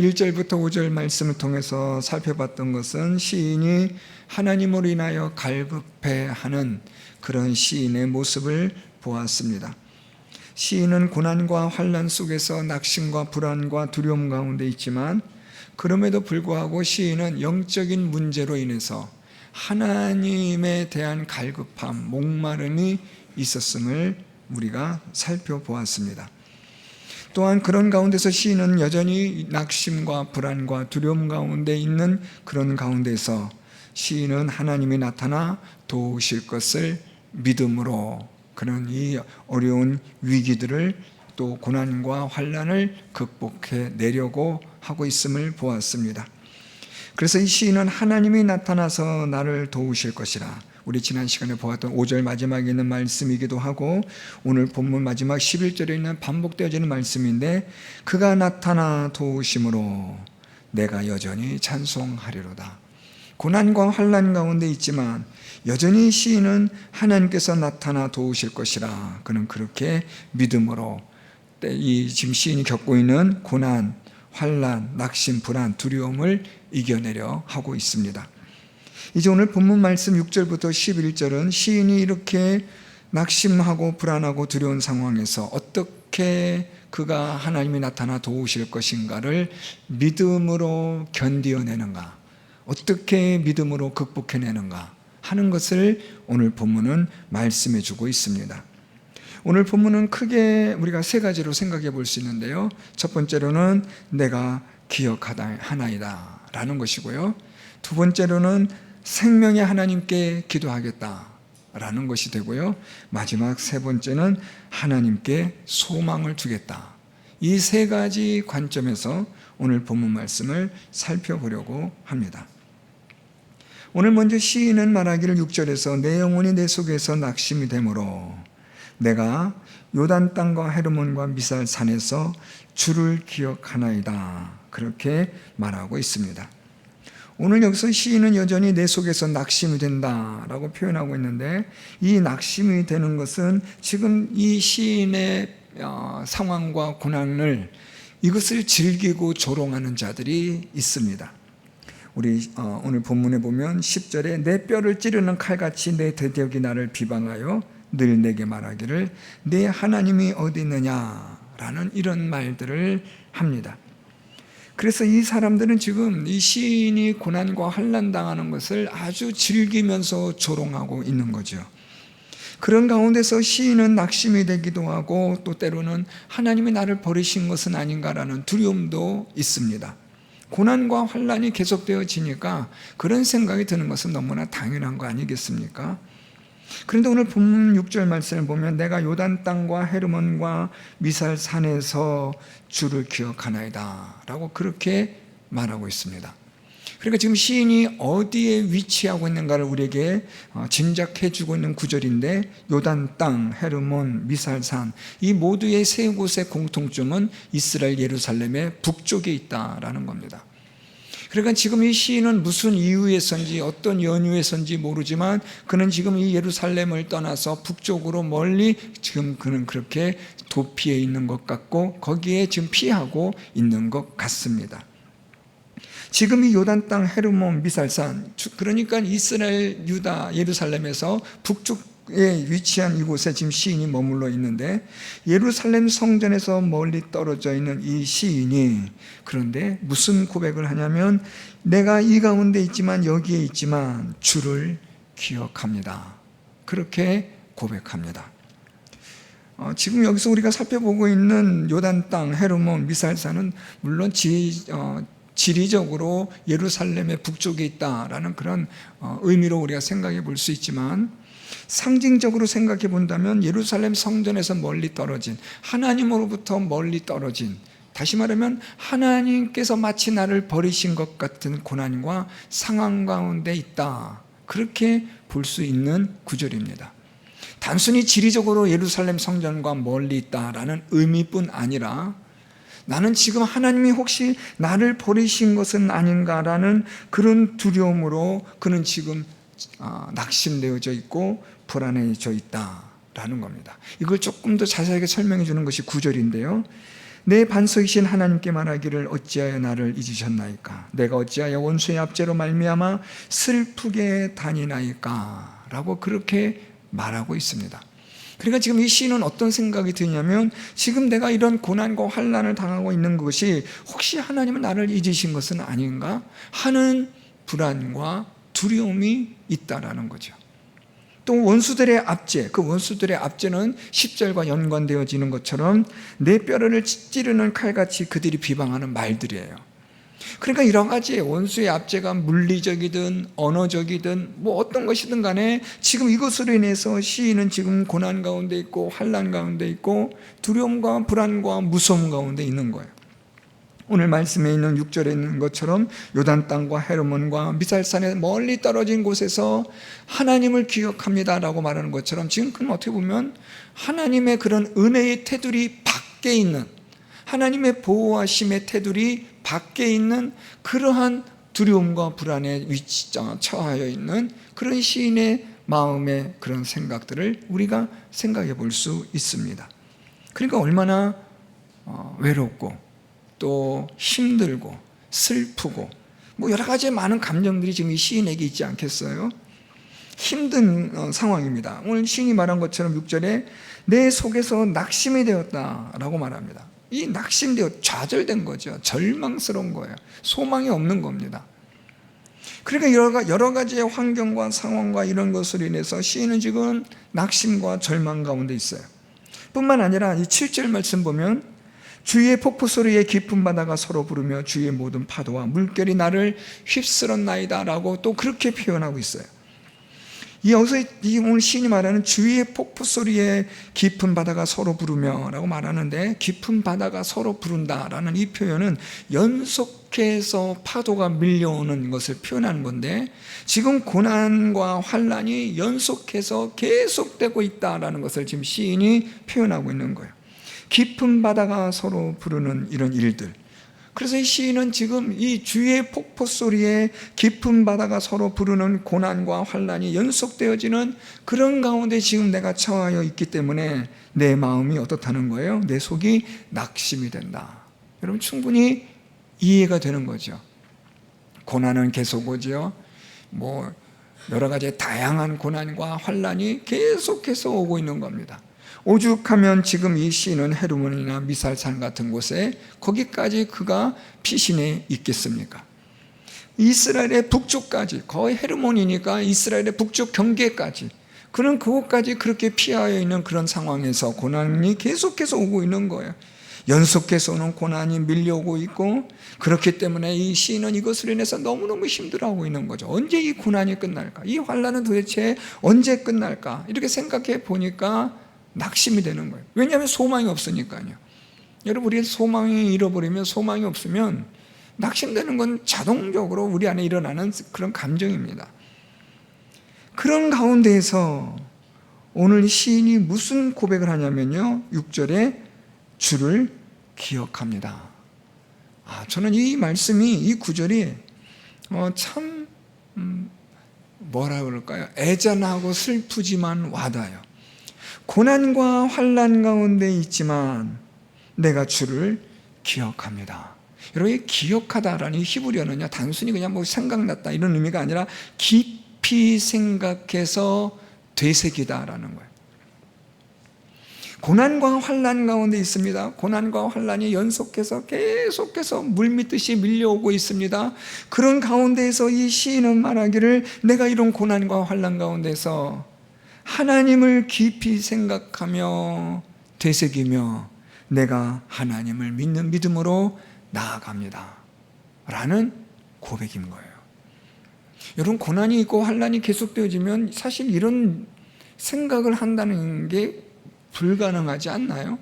1절부터 5절 말씀을 통해서 살펴봤던 것은 시인이 하나님으로 인하여 갈급해하는 그런 시인의 모습을 보았습니다. 시인은 고난과 환난 속에서 낙심과 불안과 두려움 가운데 있지만 그럼에도 불구하고 시인은 영적인 문제로 인해서 하나님에 대한 갈급함, 목마름이 있었음을 우리가 살펴보았습니다. 또한 그런 가운데서 시인은 여전히 낙심과 불안과 두려움 가운데 있는 그런 가운데서 시인은 하나님이 나타나 도우실 것을 믿음으로 그런 이 어려운 위기들을 또 고난과 환난을 극복해 내려고 하고 있음을 보았습니다. 그래서 이 시인은 하나님이 나타나서 나를 도우실 것이라, 우리 지난 시간에 보았던 5절 마지막에 있는 말씀이기도 하고 오늘 본문 마지막 11절에 있는 반복되어지는 말씀인데, 그가 나타나 도우심으로 내가 여전히 찬송하리로다. 고난과 환난 가운데 있지만 여전히 시인은 하나님께서 나타나 도우실 것이라, 그는 그렇게 믿음으로 이 지금 시인이 겪고 있는 고난, 환난, 낙심, 불안, 두려움을 이겨내려 하고 있습니다. 이제 오늘 본문 말씀 6절부터 11절은 시인이 이렇게 낙심하고 불안하고 두려운 상황에서 어떻게 그가 하나님이 나타나 도우실 것인가를 믿음으로 견디어내는가, 어떻게 믿음으로 극복해내는가 하는 것을 오늘 본문은 말씀해 주고 있습니다. 오늘 본문은 크게 우리가 세 가지로 생각해 볼 수 있는데요. 첫 번째로는 내가 기억하나이다 라는 것이고요. 두 번째로는 생명의 하나님께 기도하겠다 라는 것이 되고요. 마지막 세 번째는 하나님께 소망을 두겠다. 이 세 가지 관점에서 오늘 본문 말씀을 살펴보려고 합니다. 오늘 먼저 시인은 말하기를 6절에서 내 영혼이 내 속에서 낙심이 되므로 내가 요단 땅과 헤르몬과 미살 산에서 주를 기억하나이다, 그렇게 말하고 있습니다. 오늘 여기서 시인은 여전히 내 속에서 낙심이 된다라고 표현하고 있는데, 이 낙심이 되는 것은 지금 이 시인의 상황과 고난을, 이것을 즐기고 조롱하는 자들이 있습니다. 우리 오늘 본문에 보면 10절에 내 뼈를 찌르는 칼같이 내 대적이 나를 비방하여 늘 내게 말하기를 내 하나님이 어디 있느냐라는 이런 말들을 합니다. 그래서 이 사람들은 지금 이 시인이 고난과 환난 당하는 것을 아주 즐기면서 조롱하고 있는 거죠. 그런 가운데서 시인은 낙심이 되기도 하고 또 때로는 하나님이 나를 버리신 것은 아닌가라는 두려움도 있습니다. 고난과 환난이 계속되어지니까 그런 생각이 드는 것은 너무나 당연한 거 아니겠습니까? 그런데 오늘 본문 6절 말씀을 보면 내가 요단 땅과 헤르몬과 미살 산에서 주를 기억하나이다 라고 그렇게 말하고 있습니다. 그러니까 지금 시인이 어디에 위치하고 있는가를 우리에게 짐작해 주고 있는 구절인데, 요단 땅, 헤르몬, 미살산, 이 모두의 세 곳의 공통점은 이스라엘 예루살렘의 북쪽에 있다라는 겁니다. 그러니까 지금 이 시인은 무슨 이유에선지 어떤 연유에선지 모르지만 그는 지금 이 예루살렘을 떠나서 북쪽으로 멀리 지금 그는 그렇게 도피해 있는 것 같고 거기에 지금 피하고 있는 것 같습니다. 지금 이 요단 땅, 헤르몬, 미살산, 그러니까 이스라엘, 유다, 예루살렘에서 북쪽에 위치한 이곳에 지금 시인이 머물러 있는데, 예루살렘 성전에서 멀리 떨어져 있는 이 시인이 그런데 무슨 고백을 하냐면 내가 이 가운데 있지만, 여기에 있지만 주를 기억합니다, 그렇게 고백합니다. 지금 여기서 우리가 살펴보고 있는 요단 땅, 헤르몬, 미살산은 물론 지리적으로 예루살렘의 북쪽에 있다라는 그런 의미로 우리가 생각해 볼 수 있지만, 상징적으로 생각해 본다면 예루살렘 성전에서 멀리 떨어진, 하나님으로부터 멀리 떨어진, 다시 말하면 하나님께서 마치 나를 버리신 것 같은 고난과 상황 가운데 있다, 그렇게 볼 수 있는 구절입니다. 단순히 지리적으로 예루살렘 성전과 멀리 있다라는 의미뿐 아니라 나는 지금 하나님이 혹시 나를 버리신 것은 아닌가라는 그런 두려움으로 그는 지금 낙심되어져 있고 불안해져 있다라는 겁니다. 이걸 조금 더 자세하게 설명해 주는 것이 9절인데요. 내 반석이신 하나님께 말하기를 어찌하여 나를 잊으셨나이까? 내가 어찌하여 원수의 압제로 말미암아 슬프게 다니나이까? 라고 그렇게 말하고 있습니다. 그러니까 지금 이 시인은 어떤 생각이 드냐면, 지금 내가 이런 고난과 환난을 당하고 있는 것이 혹시 하나님은 나를 잊으신 것은 아닌가 하는 불안과 두려움이 있다라는 거죠. 또 원수들의 압제, 그 원수들의 압제는 10절과 연관되어지는 것처럼 내 뼈를 찌르는 칼같이 그들이 비방하는 말들이에요. 그러니까 여러 가지 원수의 압제가 물리적이든 언어적이든 뭐 어떤 것이든 간에 지금 이것으로 인해서 시인은 지금 고난 가운데 있고 환난 가운데 있고 두려움과 불안과 무서움 가운데 있는 거예요. 오늘 말씀에 있는 6절에 있는 것처럼 요단 땅과 헤르몬과 미살산에 멀리 떨어진 곳에서 하나님을 기억합니다라고 말하는 것처럼, 지금 그럼 어떻게 보면 하나님의 그런 은혜의 테두리 밖에 있는, 하나님의 보호하심의 테두리 밖에 있는 그러한 두려움과 불안에 처하여 있는 그런 시인의 마음의 그런 생각들을 우리가 생각해 볼 수 있습니다. 그러니까 얼마나 외롭고 또 힘들고 슬프고 뭐 여러 가지 많은 감정들이 지금 이 시인에게 있지 않겠어요? 힘든 상황입니다. 오늘 시인이 말한 것처럼 6절에 내 속에서 낙심이 되었다라고 말합니다. 이 낙심되어 좌절된 거죠. 절망스러운 거예요. 소망이 없는 겁니다. 그러니까 여러 가지의 환경과 상황과 이런 것으로 인해서 시인은 지금 낙심과 절망 가운데 있어요. 뿐만 아니라 이 7절 말씀 보면 주의 폭포 소리에 깊은 바다가 서로 부르며 주의 모든 파도와 물결이 나를 휩쓸었나이다 라고 또 그렇게 표현하고 있어요. 여기서 오늘 시인이 말하는 주의 폭포 소리에 깊은 바다가 서로 부르며 라고 말하는데, 깊은 바다가 서로 부른다라는 이 표현은 연속해서 파도가 밀려오는 것을 표현하는 건데, 지금 고난과 환난이 연속해서 계속되고 있다라는 것을 지금 시인이 표현하고 있는 거예요. 깊은 바다가 서로 부르는 이런 일들. 그래서 이 시인은 지금 이 주의 폭포 소리에 깊은 바다가 서로 부르는 고난과 환난이 연속되어지는 그런 가운데 지금 내가 처하여 있기 때문에 내 마음이 어떻다는 거예요? 내 속이 낙심이 된다. 여러분 충분히 이해가 되는 거죠. 고난은 계속 오죠. 뭐 여러 가지 다양한 고난과 환난이 계속해서 오고 있는 겁니다. 오죽하면 지금 이 시인은 헤르몬이나 미살산 같은 곳에 거기까지 그가 피신해 있겠습니까? 이스라엘의 북쪽까지, 거의 헤르몬이니까 이스라엘의 북쪽 경계까지, 그는 그곳까지 그렇게 피하여 있는 그런 상황에서 고난이 계속해서 오고 있는 거예요. 연속해서 오는 고난이 밀려오고 있고, 그렇기 때문에 이 시인은 이것으로 인해서 너무너무 힘들어하고 있는 거죠. 언제 이 고난이 끝날까? 이 환난은 도대체 언제 끝날까? 이렇게 생각해 보니까 낙심이 되는 거예요. 왜냐하면 소망이 없으니까요. 여러분, 우리 소망이 잃어버리면, 소망이 없으면 낙심되는 건 자동적으로 우리 안에 일어나는 그런 감정입니다. 그런 가운데에서 오늘 시인이 무슨 고백을 하냐면요, 6절에 주를 기억합니다. 저는 이 말씀이, 이 구절이 참 뭐라 그럴까요? 애잔하고 슬프지만 와닿아요. 고난과 환난 가운데 있지만 내가 주를 기억합니다. 여러분, 이 기억하다라는 히브리어는요, 단순히 그냥 뭐 생각났다 이런 의미가 아니라 깊이 생각해서 되새기다라는 거예요. 고난과 환난 가운데 있습니다. 고난과 환난이 연속해서 계속해서 물밀듯이 밀려오고 있습니다. 그런 가운데에서 이 시인은 말하기를 내가 이런 고난과 환난 가운데서 하나님을 깊이 생각하며 되새기며 내가 하나님을 믿는 믿음으로 나아갑니다 라는 고백인 거예요. 여러분, 고난이 있고 환난이 계속되어지면 사실 이런 생각을 한다는 게 불가능하지 않나요?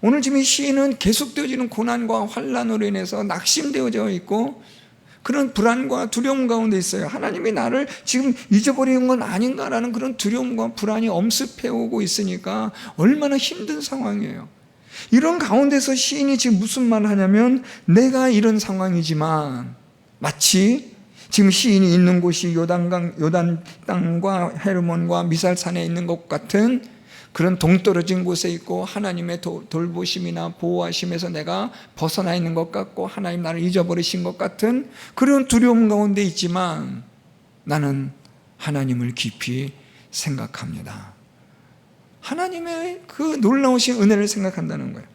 오늘 지금 이 시인은 계속되어지는 고난과 환난으로 인해서 낙심되어져 있고 그런 불안과 두려움 가운데 있어요. 하나님이 나를 지금 잊어버리는 건 아닌가라는 그런 두려움과 불안이 엄습해오고 있으니까 얼마나 힘든 상황이에요. 이런 가운데서 시인이 지금 무슨 말을 하냐면, 내가 이런 상황이지만, 마치 지금 시인이 있는 곳이 요단 땅과 헤르몬과 미살산에 있는 것 같은 그런 동떨어진 곳에 있고 하나님의 돌보심이나 보호하심에서 내가 벗어나 있는 것 같고 하나님 나를 잊어버리신 것 같은 그런 두려움 가운데 있지만 나는 하나님을 깊이 생각합니다. 하나님의 그 놀라우신 은혜를 생각한다는 거예요.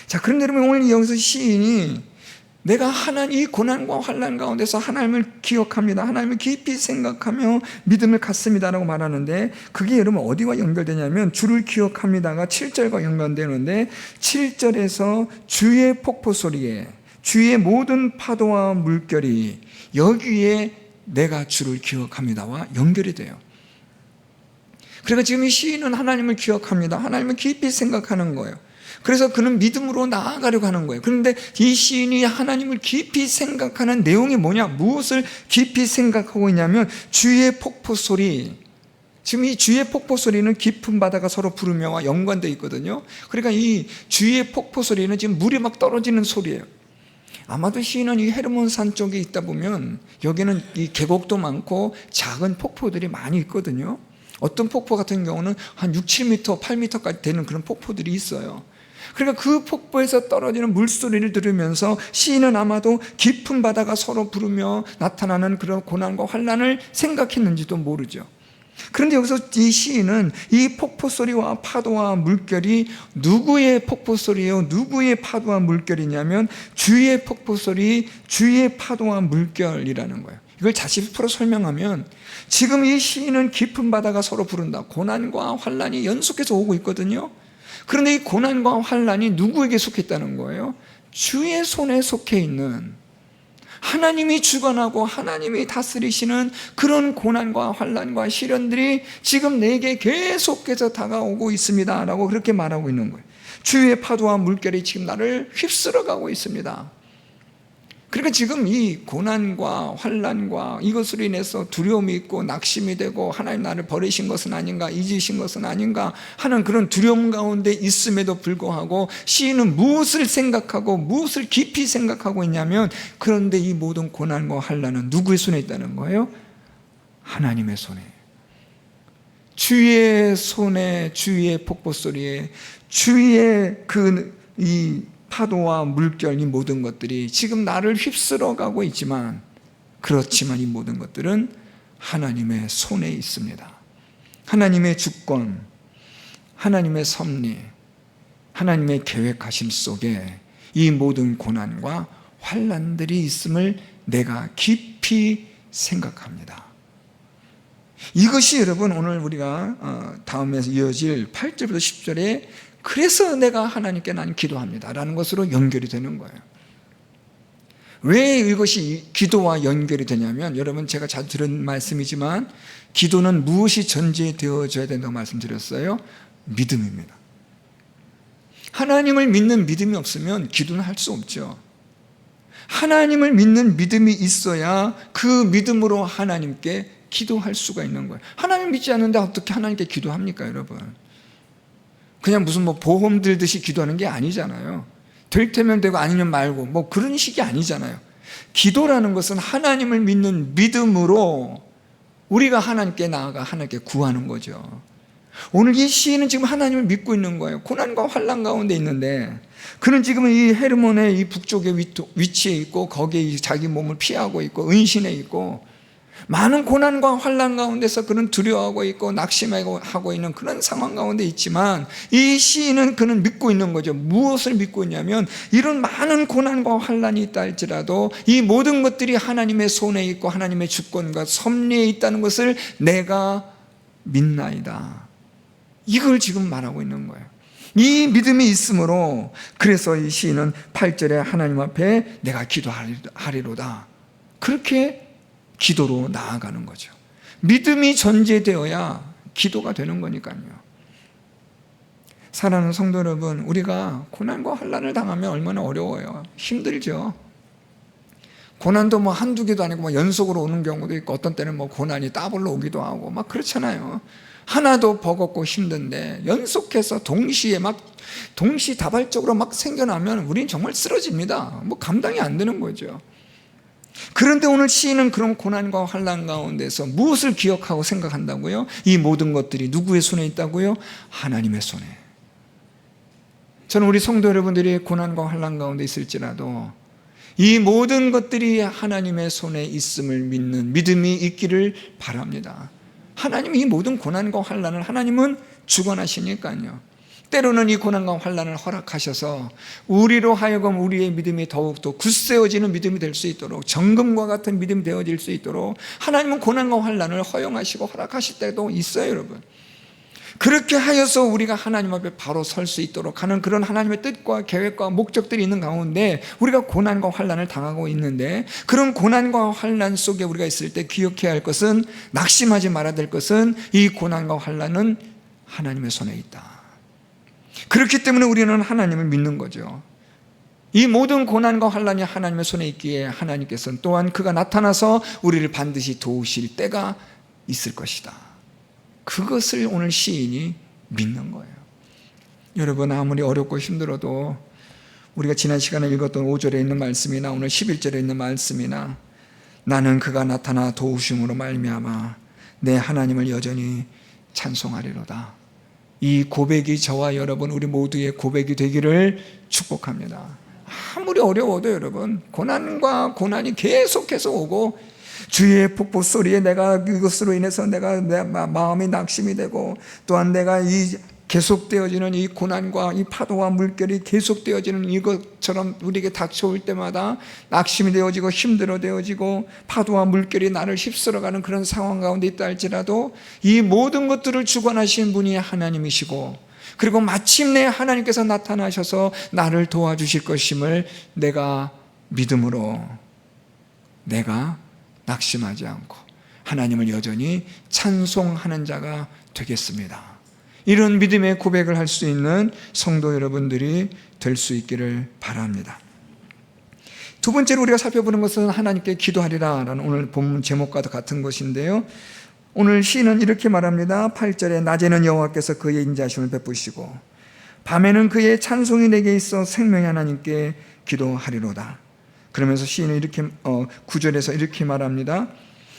자, 그런데 여러분 오늘 여기서 시인이 내가 이 고난과 환난 가운데서 하나님을 기억합니다. 하나님을 깊이 생각하며 믿음을 갖습니다라고 말하는데 그게 여러분 어디와 연결되냐면 주를 기억합니다가 7절과 연관되는데 7절에서 주의 폭포 소리에 주의 모든 파도와 물결이 여기에 내가 주를 기억합니다와 연결이 돼요. 그러니까 지금 이 시인은 하나님을 기억합니다. 하나님을 깊이 생각하는 거예요. 그래서 그는 믿음으로 나아가려고 하는 거예요. 그런데 이 시인이 하나님을 깊이 생각하는 내용이 뭐냐? 무엇을 깊이 생각하고 있냐면 주의 폭포 소리. 지금 이 주의 폭포 소리는 깊은 바다가 서로 부르며와 연관되어 있거든요. 그러니까 이 주의 폭포 소리는 지금 물이 막 떨어지는 소리예요. 아마도 시인은 이 헤르몬산 쪽에 있다 보면 여기는 이 계곡도 많고 작은 폭포들이 많이 있거든요. 어떤 폭포 같은 경우는 한 6, 7m, 8m까지 되는 그런 폭포들이 있어요. 그러니까 그 폭포에서 떨어지는 물소리를 들으면서 시인은 아마도 깊은 바다가 서로 부르며 나타나는 그런 고난과 환난을 생각했는지도 모르죠. 그런데 여기서 이 시인은 이 폭포 소리와 파도와 물결이 누구의 폭포 소리예요? 누구의 파도와 물결이냐면 주의 폭포 소리, 주의 파도와 물결이라는 거예요. 이걸 자세히 풀어 설명하면 지금 이 시인은 깊은 바다가 서로 부른다. 고난과 환난이 연속해서 오고 있거든요. 그런데 이 고난과 환난이 누구에게 속해 있다는 거예요? 주의 손에 속해 있는 하나님이 주관하고 하나님이 다스리시는 그런 고난과 환난과 시련들이 지금 내게 계속해서 다가오고 있습니다 라고 그렇게 말하고 있는 거예요. 주의 파도와 물결이 지금 나를 휩쓸어 가고 있습니다. 그러니까 지금 이 고난과 환난과 이것으로 인해서 두려움이 있고 낙심이 되고 하나님 나를 버리신 것은 아닌가, 잊으신 것은 아닌가 하는 그런 두려움 가운데 있음에도 불구하고 시인은 무엇을 생각하고 무엇을 깊이 생각하고 있냐면 그런데 이 모든 고난과 환난은 누구의 손에 있다는 거예요? 하나님의 손에. 주의 손에, 주의 폭포 소리에, 주의 이 파도와 물결, 이 모든 것들이 지금 나를 휩쓸어 가고 있지만 그렇지만 이 모든 것들은 하나님의 손에 있습니다. 하나님의 주권, 하나님의 섭리, 하나님의 계획하심 속에 이 모든 고난과 환난들이 있음을 내가 깊이 생각합니다. 이것이 여러분 오늘 우리가 다음에 이어질 8절부터 10절에 그래서 내가 하나님께 난 기도합니다 라는 것으로 연결이 되는 거예요. 왜 이것이 기도와 연결이 되냐면 여러분 제가 자주 들은 말씀이지만 기도는 무엇이 전제되어져야 된다고 말씀드렸어요? 믿음입니다. 하나님을 믿는 믿음이 없으면 기도는 할 수 없죠. 하나님을 믿는 믿음이 있어야 그 믿음으로 하나님께 기도할 수가 있는 거예요. 하나님 믿지 않는데 어떻게 하나님께 기도합니까 여러분? 그냥 무슨 보험 들듯이 기도하는 게 아니잖아요. 될 테면 되고 아니면 말고 그런 식이 아니잖아요. 기도라는 것은 하나님을 믿는 믿음으로 우리가 하나님께 나아가 하나님께 구하는 거죠. 오늘 이 시인은 지금 하나님을 믿고 있는 거예요. 고난과 환난 가운데 있는데 그는 지금 이 헤르몬의 이 북쪽에 위치해 있고 거기에 자기 몸을 피하고 있고 은신해 있고 많은 고난과 환난 가운데서 그는 두려워하고 있고 낙심하고 있는 그런 상황 가운데 있지만 이 시인은 그는 믿고 있는 거죠. 무엇을 믿고 있냐면 이런 많은 고난과 환난이 있다 할지라도 이 모든 것들이 하나님의 손에 있고 하나님의 주권과 섭리에 있다는 것을 내가 믿나이다. 이걸 지금 말하고 있는 거예요. 이 믿음이 있으므로 그래서 이 시인은 8절에 하나님 앞에 내가 기도하리로다. 그렇게 기도로 나아가는 거죠. 믿음이 전제되어야 기도가 되는 거니까요. 사랑하는 성도 여러분, 우리가 고난과 환난을 당하면 얼마나 어려워요. 힘들죠. 고난도 한두 개도 아니고 연속으로 오는 경우도 있고 어떤 때는 고난이 따블로 오기도 하고 그렇잖아요. 하나도 버겁고 힘든데 연속해서 동시다발적으로 생겨나면 우리는 정말 쓰러집니다. 감당이 안 되는 거죠. 그런데 오늘 시인은 그런 고난과 환난 가운데서 무엇을 기억하고 생각한다고요? 이 모든 것들이 누구의 손에 있다고요? 하나님의 손에. 저는 우리 성도 여러분들이 고난과 환난 가운데 있을지라도 이 모든 것들이 하나님의 손에 있음을 믿는 믿음이 있기를 바랍니다. 하나님이 이 모든 고난과 환난을 하나님은 주관하시니까요. 때로는 이 고난과 환난을 허락하셔서 우리로 하여금 우리의 믿음이 더욱더 굳세어지는 믿음이 될 수 있도록, 정금과 같은 믿음이 되어질 수 있도록 하나님은 고난과 환난을 허용하시고 허락하실 때도 있어요, 여러분. 그렇게 하여서 우리가 하나님 앞에 바로 설 수 있도록 하는 그런 하나님의 뜻과 계획과 목적들이 있는 가운데 우리가 고난과 환난을 당하고 있는데, 그런 고난과 환난 속에 우리가 있을 때 기억해야 할 것은, 낙심하지 말아야 될 것은, 이 고난과 환난은 하나님의 손에 있다. 그렇기 때문에 우리는 하나님을 믿는 거죠. 이 모든 고난과 환난이 하나님의 손에 있기에 하나님께서는 또한 그가 나타나서 우리를 반드시 도우실 때가 있을 것이다. 그것을 오늘 시인이 믿는 거예요. 여러분, 아무리 어렵고 힘들어도 우리가 지난 시간에 읽었던 5절에 있는 말씀이나 오늘 11절에 있는 말씀이나 나는 그가 나타나 도우심으로 말미암아 내 하나님을 여전히 찬송하리로다. 이 고백이 저와 여러분 우리 모두의 고백이 되기를 축복합니다. 아무리 어려워도 여러분, 고난과 고난이 계속해서 오고 주의 폭포 소리에 내가 이것으로 인해서 내가 내 마음이 낙심이 되고, 또한 내가 이 계속되어지는 이 고난과 이 파도와 물결이 계속되어지는 이것처럼 우리에게 닥쳐올 때마다 낙심이 되어지고 힘들어 되어지고 파도와 물결이 나를 휩쓸어가는 그런 상황 가운데 있다 할지라도 이 모든 것들을 주관하신 분이 하나님이시고, 그리고 마침내 하나님께서 나타나셔서 나를 도와주실 것임을 내가 믿음으로 내가 낙심하지 않고 하나님을 여전히 찬송하는 자가 되겠습니다. 이런 믿음의 고백을 할 수 있는 성도 여러분들이 될 수 있기를 바랍니다. 두 번째로 우리가 살펴보는 것은 하나님께 기도하리라 라는 오늘 본문 제목과도 같은 것인데요, 오늘 시인은 이렇게 말합니다. 8절에 낮에는 여호와께서 그의 인자하심을 베푸시고 밤에는 그의 찬송이 내게 있어 생명의 하나님께 기도하리로다. 그러면서 시인은 이렇게 9절에서 이렇게 말합니다.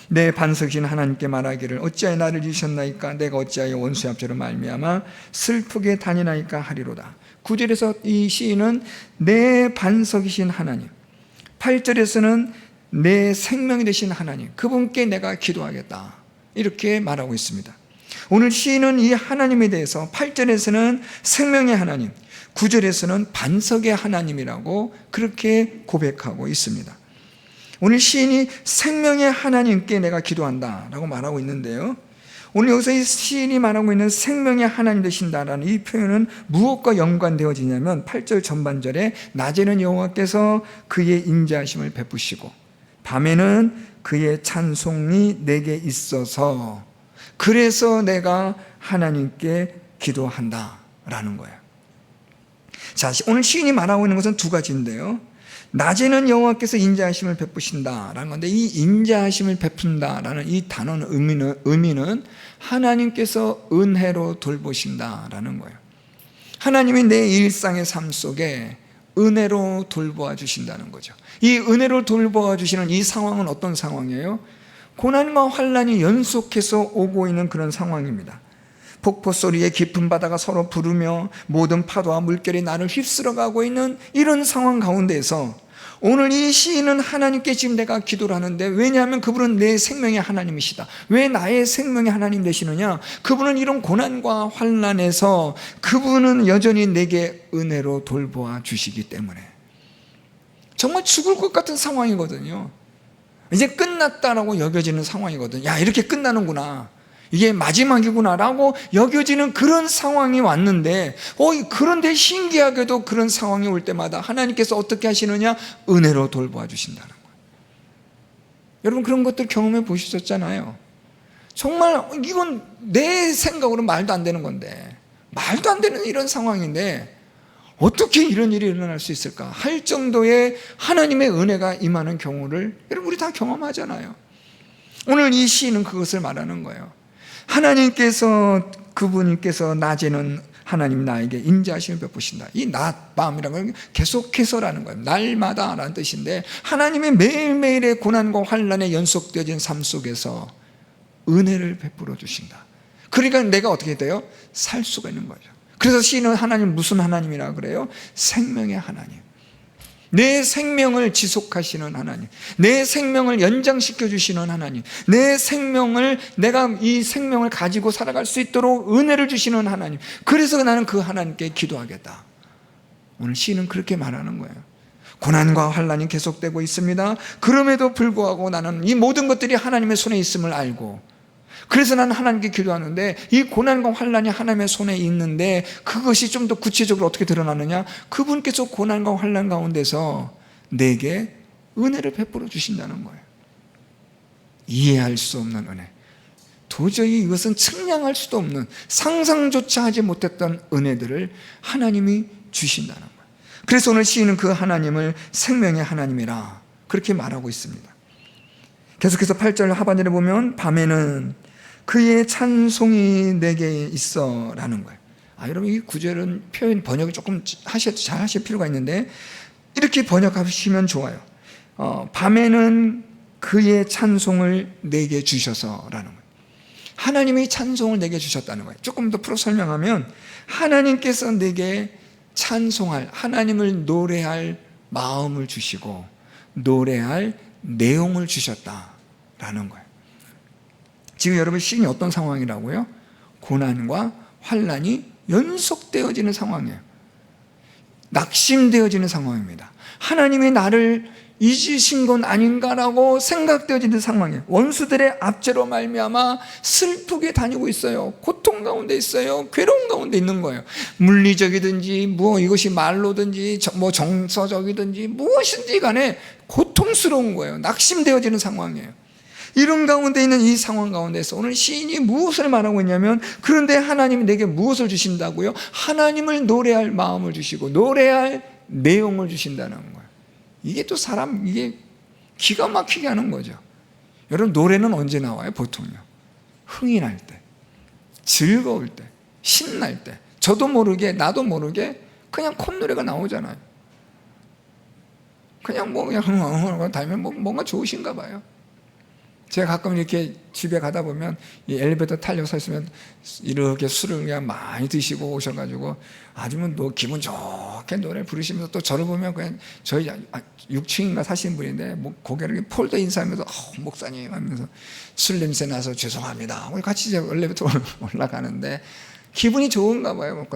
내 반석이신 하나님께 말하기를 어찌하여 나를 잃으셨나이까? 내가 어찌하여 원수의 앞제로 말미암아 슬프게 다니나이까 하리로다. 9절에서 이 시인은 내 반석이신 하나님, 8절에서는 내 생명이 되신 하나님, 그분께 내가 기도하겠다, 이렇게 말하고 있습니다. 오늘 시인은 이 하나님에 대해서 8절에서는 생명의 하나님, 9절에서는 반석의 하나님이라고 그렇게 고백하고 있습니다. 오늘 시인이 생명의 하나님께 내가 기도한다 라고 말하고 있는데요, 오늘 여기서 이 시인이 말하고 있는 생명의 하나님 되신다라는 이 표현은 무엇과 연관되어지냐면 8절 전반절에 낮에는 여호와께서 그의 인자하심을 베푸시고 밤에는 그의 찬송이 내게 있어서 그래서 내가 하나님께 기도한다라는 거예요. 자, 오늘 시인이 말하고 있는 것은 두 가지인데요, 낮에는 여호와께서 인자하심을 베푸신다라는 건데, 이 인자하심을 베푼다라는 이 단어의 의미는 하나님께서 은혜로 돌보신다라는 거예요. 하나님이 내 일상의 삶 속에 은혜로 돌보아 주신다는 거죠. 이 은혜로 돌보아 주시는 이 상황은 어떤 상황이에요? 고난과 환난이 연속해서 오고 있는 그런 상황입니다. 폭포 소리에 깊은 바다가 서로 부르며 모든 파도와 물결이 나를 휩쓸어가고 있는 이런 상황 가운데에서 오늘 이 시인은 하나님께 지금 내가 기도를 하는데, 왜냐하면 그분은 내 생명의 하나님이시다. 왜 나의 생명의 하나님 되시느냐? 그분은 이런 고난과 환난에서 그분은 여전히 내게 은혜로 돌보아 주시기 때문에. 정말 죽을 것 같은 상황이거든요. 이제 끝났다라고 여겨지는 상황이거든요. 야, 이렇게 끝나는구나, 이게 마지막이구나 라고 여겨지는 그런 상황이 왔는데, 그런데 신기하게도 그런 상황이 올 때마다 하나님께서 어떻게 하시느냐? 은혜로 돌보아 주신다는 거예요. 여러분, 그런 것들 경험해 보셨잖아요. 정말 이건 내 생각으로 말도 안 되는 건데, 말도 안 되는 이런 상황인데 어떻게 이런 일이 일어날 수 있을까 할 정도의 하나님의 은혜가 임하는 경우를 여러분 우리 다 경험하잖아요. 오늘 이 시인은 그것을 말하는 거예요. 하나님께서, 그분께서 낮에는 하나님 나에게 인자하심을 베푸신다. 이 낮, 밤이라는 건 계속해서라는 거예요. 날마다라는 뜻인데 하나님의 매일매일의 고난과 환난에 연속되어진 삶 속에서 은혜를 베풀어 주신다. 그러니까 내가 어떻게 돼요? 살 수가 있는 거죠. 그래서 시인은 하나님 무슨 하나님이라 그래요? 생명의 하나님. 내 생명을 지속하시는 하나님, 내 생명을 연장시켜 주시는 하나님, 내 생명을, 내가 이 생명을 가지고 살아갈 수 있도록 은혜를 주시는 하나님. 그래서 나는 그 하나님께 기도하겠다. 오늘 시인은 그렇게 말하는 거예요. 고난과 환난이 계속되고 있습니다. 그럼에도 불구하고 나는 이 모든 것들이 하나님의 손에 있음을 알고, 그래서 나는 하나님께 기도하는데, 이 고난과 환난이 하나님의 손에 있는데 그것이 좀 더 구체적으로 어떻게 드러나느냐? 그분께서 고난과 환난 가운데서 내게 은혜를 베풀어 주신다는 거예요. 이해할 수 없는 은혜, 도저히 이것은 측량할 수도 없는, 상상조차 하지 못했던 은혜들을 하나님이 주신다는 거예요. 그래서 오늘 시인은 그 하나님을 생명의 하나님이라 그렇게 말하고 있습니다. 계속해서 8절 하반절에 보면 밤에는 그의 찬송이 내게 있어 라는 거예요. 여러분 이 구절은 표현 번역을 조금 잘 하실 필요가 있는데 이렇게 번역하시면 좋아요. 밤에는 그의 찬송을 내게 주셔서 라는 거예요. 하나님이 찬송을 내게 주셨다는 거예요. 조금 더 풀어 설명하면 하나님께서 내게 찬송할, 하나님을 노래할 마음을 주시고 노래할 내용을 주셨다라는 거예요. 지금 여러분 시인이 어떤 상황이라고요? 고난과 환난이 연속되어지는 상황이에요. 낙심되어지는 상황입니다. 하나님이 나를 잊으신 건 아닌가라고 생각되어지는 상황이에요. 원수들의 압제로 말미암아 슬프게 다니고 있어요. 고통 가운데 있어요. 괴로움 가운데 있는 거예요. 물리적이든지 이것이 말로든지 정서적이든지 무엇인지 간에 고통스러운 거예요. 낙심되어지는 상황이에요. 이런 가운데 있는 이 상황 가운데서 오늘 시인이 무엇을 말하고 있냐면, 그런데 하나님이 내게 무엇을 주신다고요? 하나님을 노래할 마음을 주시고 노래할 내용을 주신다는 거예요. 이게 또 이게 기가 막히게 하는 거죠. 여러분 노래는 언제 나와요? 보통요 흥이 날 때, 즐거울 때, 신날 때, 저도 모르게 나도 모르게 그냥 콧노래가 나오잖아요. 그냥 그냥 다니면 뭔가 좋으신가 봐요. 제가 가끔 이렇게 집에 가다 보면 이 엘리베이터 타려고 서 있으면 이렇게 술을 그냥 많이 드시고 오셔가지고 아주 기분 좋게 노래 부르시면서 또 저를 보면 그냥 저희 6층인가 사시는 분인데 고개를 이렇게 폴더 인사하면서 목사님 하면서 술 냄새 나서 죄송합니다. 우리 같이 엘리베이터 올라가는데 기분이 좋은가 봐요.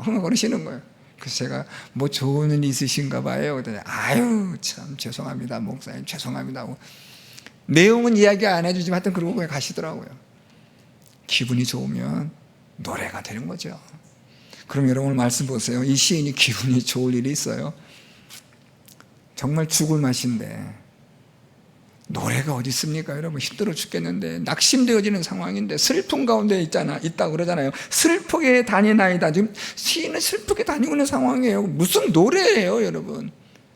흥얼거리시는 거예요. 그래서 제가 좋은 일 있으신가 봐요. 그랬더니 아유 참 죄송합니다 목사님, 죄송합니다 하고 내용은 이야기 안 해주지만 하여튼 그러고 그냥 가시더라고요. 기분이 좋으면 노래가 되는 거죠. 그럼 여러분 말씀 보세요. 이 시인이 기분이 좋을 일이 있어요? 정말 죽을 맛인데 노래가 어디 있습니까? 여러분 힘들어 죽겠는데 낙심되어지는 상황인데 슬픔 가운데 있다고 그러잖아요. 슬프게 다니나이다. 지금 시인은 슬프게 다니고 있는 상황이에요. 무슨 노래예요 여러분?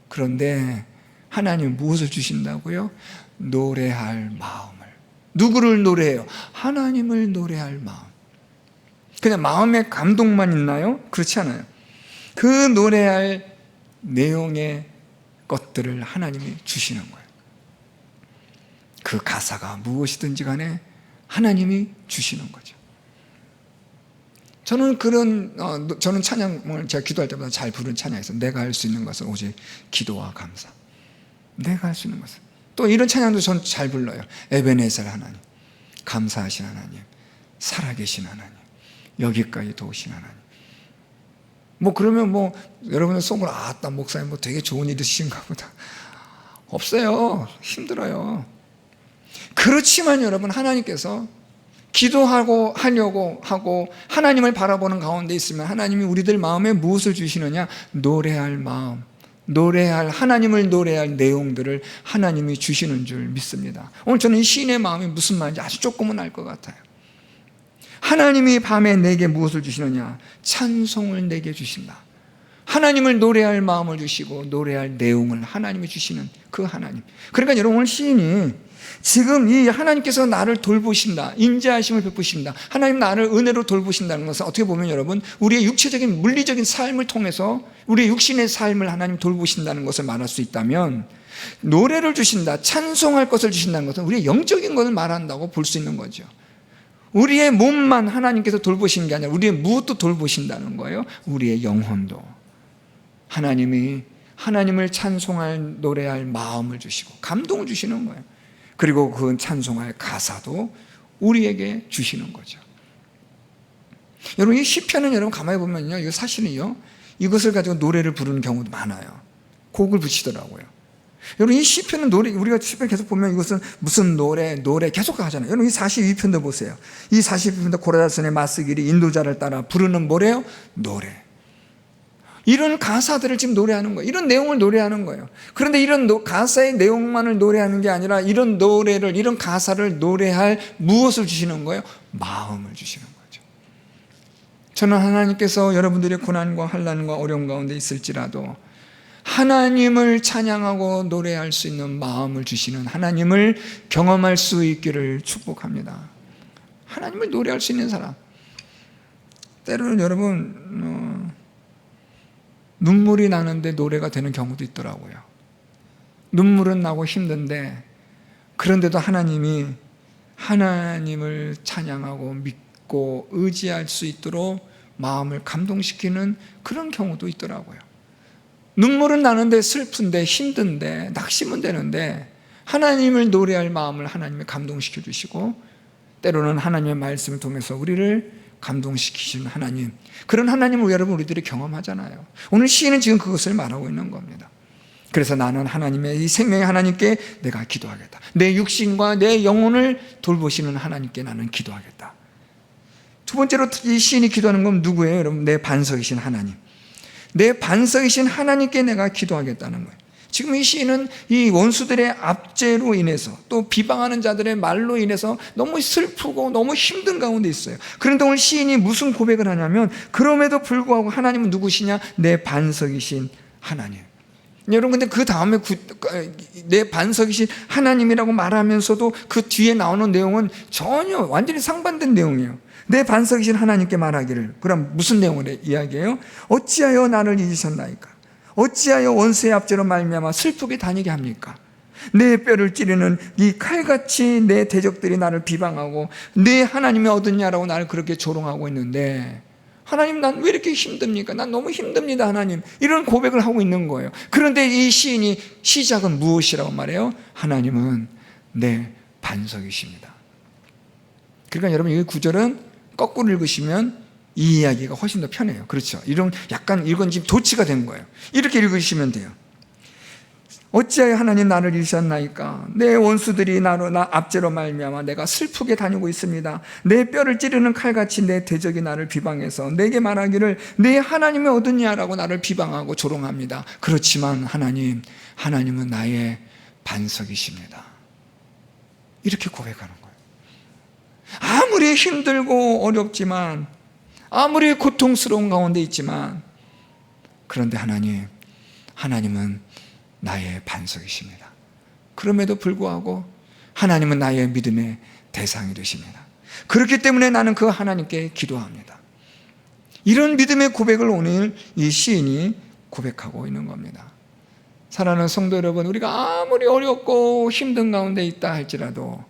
그런데 하나님 무엇을 주신다고요? 노래할 마음을. 누구를 노래해요? 하나님을 노래할 마음. 그냥 마음의 감동만 있나요? 그렇지 않아요. 그 노래할 내용의 것들을 하나님이 주시는 거예요. 그 가사가 무엇이든지 간에 하나님이 주시는 거죠. 저는 찬양을 제가 기도할 때마다 잘 부르는 찬양이 있어요. 내가 할 수 있는 것은 오직 기도와 감사. 내가 할 수 있는 것은. 또 이런 찬양도 저는 잘 불러요. 에베네셀 하나님, 감사하신 하나님, 살아계신 하나님, 여기까지 도우신 하나님. 그러면 여러분의 속으로 아따 목사님 되게 좋은 일이 있으신가 보다. 없어요. 힘들어요. 그렇지만 여러분 하나님께서 기도하고 하려고 하고 하나님을 바라보는 가운데 있으면 하나님이 우리들 마음에 무엇을 주시느냐? 노래할 마음, 하나님을 노래할 내용들을 하나님이 주시는 줄 믿습니다. 오늘 저는 이 시인의 마음이 무슨 말인지 아주 조금은 알 것 같아요. 하나님이 밤에 내게 무엇을 주시느냐? 찬송을 내게 주신다. 하나님을 노래할 마음을 주시고 노래할 내용을 하나님이 주시는 그 하나님. 그러니까 여러분, 오늘 시인이 지금 이 하나님께서 나를 돌보신다, 인자하심을 베푸신다, 하나님 나를 은혜로 돌보신다는 것은 어떻게 보면 여러분, 우리의 육체적인 물리적인 삶을 통해서 우리의 육신의 삶을 하나님 돌보신다는 것을 말할 수 있다면, 노래를 주신다, 찬송할 것을 주신다는 것은 우리의 영적인 것을 말한다고 볼 수 있는 거죠. 우리의 몸만 하나님께서 돌보시는 게 아니라 우리의 무엇도 돌보신다는 거예요. 우리의 영혼도 하나님이 하나님을 찬송할, 노래할 마음을 주시고 감동을 주시는 거예요. 그리고 그 찬송할 가사도 우리에게 주시는 거죠. 여러분, 이 시편은 여러분 가만히 보면요, 이거 사실은요, 이것을 가지고 노래를 부르는 경우도 많아요. 곡을 붙이더라고요. 여러분, 이 시편은 노래, 우리가 시편 계속 보면 이것은 무슨 노래 계속 하잖아요. 여러분, 이 42편도 보세요. 이 42편도 고라다손의 맞서기리 인도자를 따라 부르는 뭐래요? 노래. 이런 가사들을 지금 노래하는 거예요. 이런 내용을 노래하는 거예요. 그런데 이런 가사의 내용만을 노래하는 게 아니라 이런 노래를, 이런 가사를 노래할 무엇을 주시는 거예요? 마음을 주시는 거죠. 저는 하나님께서 여러분들의 고난과 환난과 어려움 가운데 있을지라도 하나님을 찬양하고 노래할 수 있는 마음을 주시는 하나님을 경험할 수 있기를 축복합니다. 하나님을 노래할 수 있는 사람. 때로는 여러분, 눈물이 나는데 노래가 되는 경우도 있더라고요. 눈물은 나고 힘든데, 그런데도 하나님을 찬양하고 믿고 의지할 수 있도록 마음을 감동시키는 그런 경우도 있더라고요. 눈물은 나는데, 슬픈데, 힘든데, 낙심은 되는데 하나님을 노래할 마음을 하나님이 감동시켜 주시고, 때로는 하나님의 말씀을 통해서 우리를 감동시키시는 하나님, 그런 하나님을 여러분 우리들이 경험하잖아요. 오늘 시인은 지금 그것을 말하고 있는 겁니다. 그래서 나는 하나님의 이 생명의 하나님께 내가 기도하겠다. 내 육신과 내 영혼을 돌보시는 하나님께 나는 기도하겠다. 두 번째로 이 시인이 기도하는 건 누구예요? 여러분, 내 반석이신 하나님. 내 반석이신 하나님께 내가 기도하겠다는 거예요. 지금 이 시인은 이 원수들의 압제로 인해서, 또 비방하는 자들의 말로 인해서 너무 슬프고 너무 힘든 가운데 있어요. 그런데 오늘 시인이 무슨 고백을 하냐면, 그럼에도 불구하고 하나님은 누구시냐? 내 반석이신 하나님. 여러분, 근데 그 다음에 내 반석이신 하나님이라고 말하면서도 그 뒤에 나오는 내용은 전혀 완전히 상반된 내용이에요. 내 반석이신 하나님께 말하기를. 그럼 무슨 내용을 이야기해요? 어찌하여 나를 잊으셨나이까? 어찌하여 원수의 압제로 말미암아 슬프게 다니게 합니까? 내 뼈를 찌르는 이 칼같이 내 대적들이 나를 비방하고 내 하나님이 어딨냐라고 나를 그렇게 조롱하고 있는데, 하나님, 난 왜 이렇게 힘듭니까? 난 너무 힘듭니다, 하나님. 이런 고백을 하고 있는 거예요. 그런데 이 시인이 시작은 무엇이라고 말해요? 하나님은 내 반석이십니다. 그러니까 여러분, 이 구절은 거꾸로 읽으시면 이 이야기가 훨씬 더 편해요. 그렇죠? 이런 약간 이건 지금 도치가 된 거예요. 이렇게 읽으시면 돼요. 어찌하여 하나님 나를 잃으셨나이까? 내 원수들이 나 압제로 말미암아 내가 슬프게 다니고 있습니다. 내 뼈를 찌르는 칼같이 내 대적이 나를 비방해서 내게 말하기를 내 하나님이 어딨냐라고 나를 비방하고 조롱합니다. 그렇지만 하나님은 나의 반석이십니다. 이렇게 고백하는 거예요. 아무리 힘들고 어렵지만, 아무리 고통스러운 가운데 있지만, 그런데 하나님은 나의 반석이십니다. 그럼에도 불구하고 하나님은 나의 믿음의 대상이 되십니다. 그렇기 때문에 나는 그 하나님께 기도합니다. 이런 믿음의 고백을 오늘 이 시인이 고백하고 있는 겁니다. 사랑하는 성도 여러분, 우리가 아무리 어렵고 힘든 가운데 있다 할지라도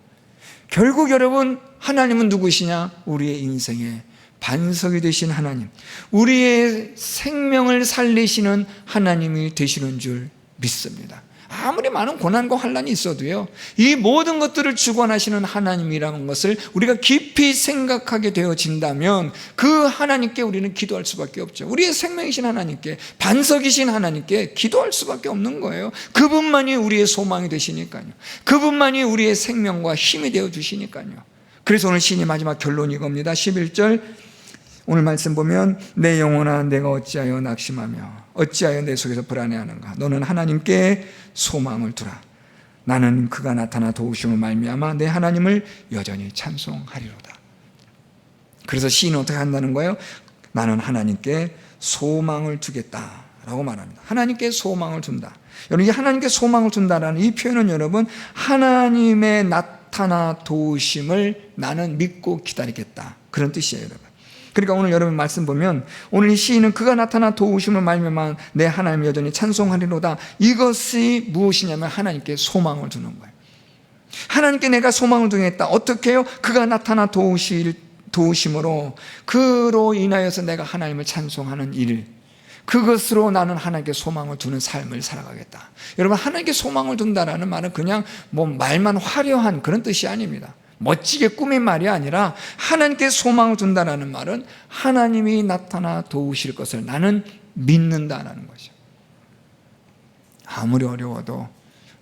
결국 여러분, 하나님은 누구시냐? 우리의 인생의 반석이 되신 하나님, 우리의 생명을 살리시는 하나님이 되시는 줄 믿습니다. 아무리 많은 고난과 환난이 있어도요, 이 모든 것들을 주관하시는 하나님이라는 것을 우리가 깊이 생각하게 되어진다면 그 하나님께 우리는 기도할 수밖에 없죠. 우리의 생명이신 하나님께, 반석이신 하나님께 기도할 수밖에 없는 거예요. 그분만이 우리의 소망이 되시니까요. 그분만이 우리의 생명과 힘이 되어 주시니까요. 그래서 오늘 시인의 마지막 결론이 이겁니다. 11절 오늘 말씀 보면, 내 영혼아 내가 어찌하여 낙심하며 어찌하여 내 속에서 불안해하는가? 너는 하나님께 소망을 두라. 나는 그가 나타나 도우심을 말미암아 내 하나님을 여전히 찬송하리로다. 그래서 시인은 어떻게 한다는 거예요? 나는 하나님께 소망을 두겠다. 라고 말합니다. 하나님께 소망을 둔다. 여러분, 이 하나님께 소망을 둔다라는 이 표현은 여러분, 하나님의 나타나 도우심을 나는 믿고 기다리겠다, 그런 뜻이에요, 여러분. 그러니까 오늘 여러분 말씀 보면, 오늘 이 시인은 그가 나타나 도우심을 말미암아 내 하나님을 여전히 찬송하리로다. 이것이 무엇이냐면 하나님께 소망을 두는 거예요. 하나님께 내가 소망을 두겠다. 어떻게 해요? 그가 나타나 도우심으로, 그로 인하여서 내가 하나님을 찬송하는 일, 그것으로 나는 하나님께 소망을 두는 삶을 살아가겠다. 여러분, 하나님께 소망을 둔다라는 말은 그냥 뭐 말만 화려한 그런 뜻이 아닙니다. 멋지게 꾸민 말이 아니라, 하나님께 소망을 둔다라는 말은 하나님이 나타나 도우실 것을 나는 믿는다라는 거죠. 아무리 어려워도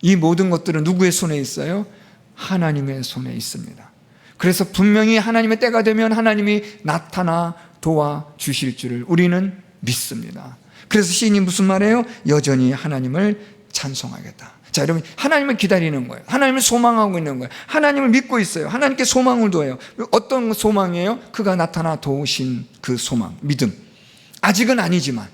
이 모든 것들은 누구의 손에 있어요? 하나님의 손에 있습니다. 그래서 분명히 하나님의 때가 되면 하나님이 나타나 도와주실 줄을 우리는 믿습니다. 그래서 시인이 무슨 말이에요? 여전히 하나님을 찬송하겠다. 자, 여러분, 하나님을 기다리는 거예요. 하나님을 소망하고 있는 거예요. 하나님을 믿고 있어요. 하나님께 소망을 둬요. 어떤 소망이에요? 그가 나타나 도우신 그 소망, 믿음. 아직은 아니지만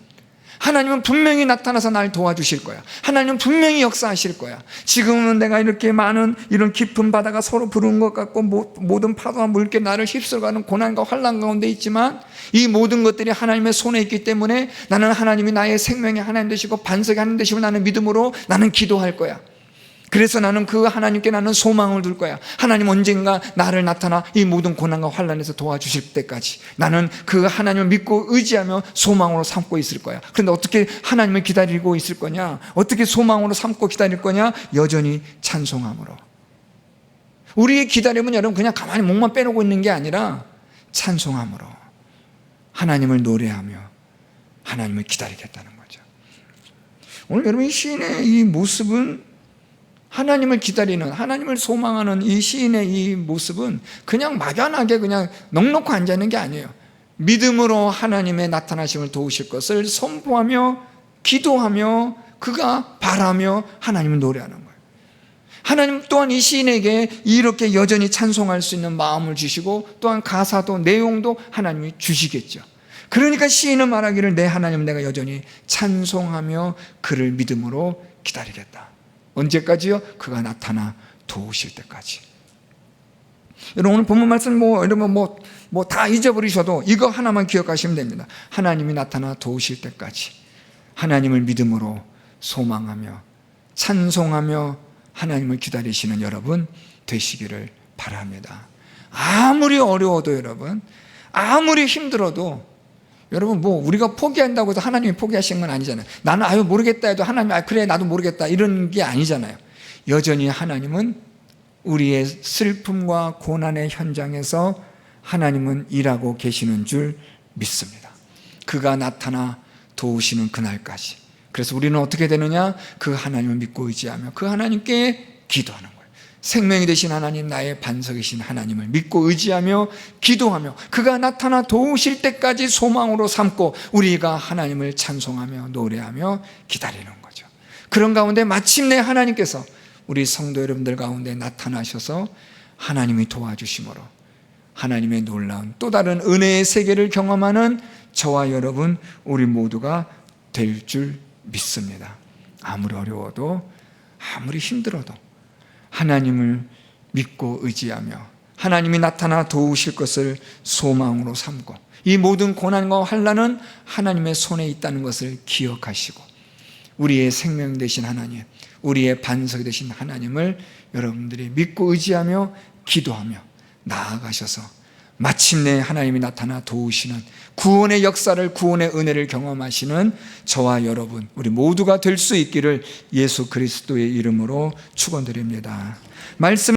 하나님은 분명히 나타나서 날 도와주실 거야. 하나님은 분명히 역사하실 거야. 지금은 내가 이렇게 많은 이런 깊은 바다가 서로 부르는 것 같고 모든 파도와 물개 나를 휩쓸어가는 고난과 환난 가운데 있지만, 이 모든 것들이 하나님의 손에 있기 때문에 나는 하나님이 나의 생명의 하나님 되시고 반석의 하나님 되시고 나는 믿음으로 나는 기도할 거야. 그래서 나는 그 하나님께 나는 소망을 둘 거야. 하나님 언젠가 나를 나타나 이 모든 고난과 환난에서 도와주실 때까지 나는 그 하나님을 믿고 의지하며 소망으로 삼고 있을 거야. 그런데 어떻게 하나님을 기다리고 있을 거냐? 어떻게 소망으로 삼고 기다릴 거냐? 여전히 찬송함으로. 우리의 기다림은 여러분 그냥 가만히 목만 빼놓고 있는 게 아니라 찬송함으로, 하나님을 노래하며 하나님을 기다리겠다는 거죠. 오늘 여러분, 이 시인의 이 모습은, 하나님을 기다리는, 하나님을 소망하는 이 시인의 이 모습은 그냥 막연하게 그냥 넉넉히 앉아있는 게 아니에요. 믿음으로 하나님의 나타나심을 도우실 것을 선포하며 기도하며 그가 바라며 하나님을 노래하는 거예요. 하나님 또한 이 시인에게 이렇게 여전히 찬송할 수 있는 마음을 주시고, 또한 가사도 내용도 하나님이 주시겠죠. 그러니까 시인은 말하기를 내 하나님 내가 여전히 찬송하며 그를 믿음으로 기다리겠다. 언제까지요? 그가 나타나 도우실 때까지. 여러분, 오늘 본문 말씀 여러분 다 잊어버리셔도 이거 하나만 기억하시면 됩니다. 하나님이 나타나 도우실 때까지 하나님을 믿음으로 소망하며 찬송하며 하나님을 기다리시는 여러분 되시기를 바랍니다. 아무리 어려워도 여러분, 아무리 힘들어도 여러분, 우리가 포기한다고 해서 하나님이 포기하신 건 아니잖아요. 나는 모르겠다 해도 하나님이 그래 나도 모르겠다 이런 게 아니잖아요. 여전히 하나님은 우리의 슬픔과 고난의 현장에서 하나님은 일하고 계시는 줄 믿습니다. 그가 나타나 도우시는 그날까지. 그래서 우리는 어떻게 되느냐? 그 하나님을 믿고 의지하며 그 하나님께 기도하는 거예요. 생명이 되신 하나님, 나의 반석이신 하나님을 믿고 의지하며 기도하며 그가 나타나 도우실 때까지 소망으로 삼고 우리가 하나님을 찬송하며 노래하며 기다리는 거죠. 그런 가운데 마침내 하나님께서 우리 성도 여러분들 가운데 나타나셔서 하나님이 도와주심으로 하나님의 놀라운 또 다른 은혜의 세계를 경험하는 저와 여러분 우리 모두가 될 줄 믿습니다. 아무리 어려워도 아무리 힘들어도 하나님을 믿고 의지하며 하나님이 나타나 도우실 것을 소망으로 삼고 이 모든 고난과 환난은 하나님의 손에 있다는 것을 기억하시고 우리의 생명 되신 하나님, 우리의 반석이 되신 하나님을 여러분들이 믿고 의지하며 기도하며 나아가셔서 마침내 하나님이 나타나 도우시는 구원의 역사를, 구원의 은혜를 경험하시는 저와 여러분 우리 모두가 될 수 있기를 예수 그리스도의 이름으로 축원드립니다. 말씀